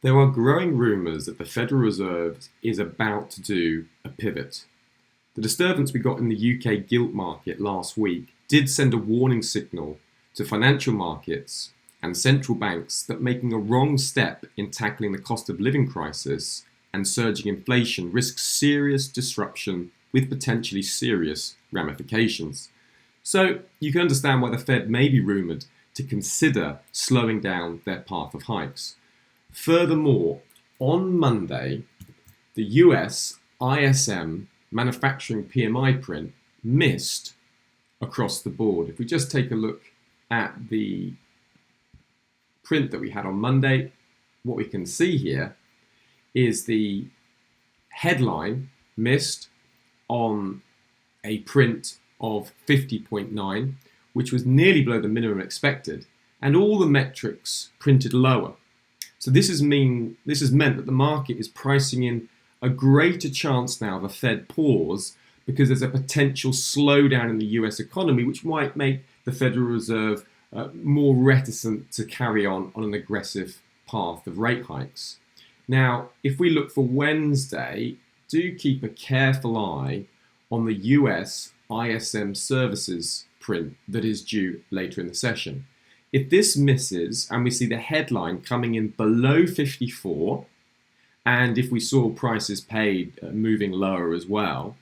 There are growing rumours that the Federal Reserve is about to do a pivot. The disturbance we got in the UK Gilt market last week did send a warning signal to financial markets and central banks that making a wrong step in tackling the cost of living crisis and surging inflation risks serious disruption with potentially serious ramifications. So you can understand why the Fed may be rumoured to consider slowing down their path of hikes. Furthermore, on Monday, the US ISM manufacturing PMI print missed across the board. If we just take a look at the print that we had on Monday, what we can see here is the headline missed on a print of 50.9, which was nearly below the minimum expected, and all the metrics printed lower. So this has meant that the market is pricing in a greater chance now of a Fed pause because there's a potential slowdown in the US economy, which might make the Federal Reserve more reticent to carry on an aggressive path of rate hikes. Now, if we look for Wednesday, do keep a careful eye on the US ISM Services print that is due later in the session. If this misses and we see the headline coming in below 54, and if we saw prices paid moving lower as well,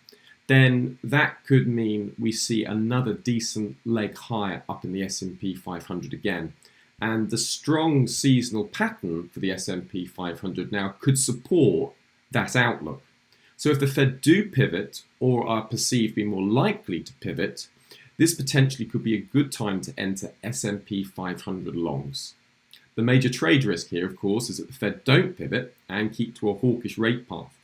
then that could mean we see another decent leg higher up in the S&P 500 again. And the strong seasonal pattern for the S&P 500 now could support that outlook. So if the Fed do pivot or are perceived to be more likely to pivot, this potentially could be a good time to enter S&P 500 longs. The major trade risk here, of course, is that the Fed don't pivot and keep to a hawkish rate path.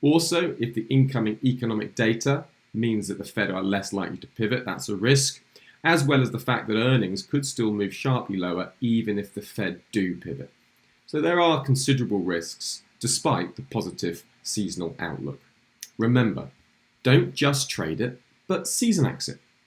Also, if the incoming economic data means that the Fed are less likely to pivot, that's a risk, as well as the fact that earnings could still move sharply lower even if the Fed do pivot. So there are considerable risks despite the positive seasonal outlook. Remember, don't just trade it, but season exit.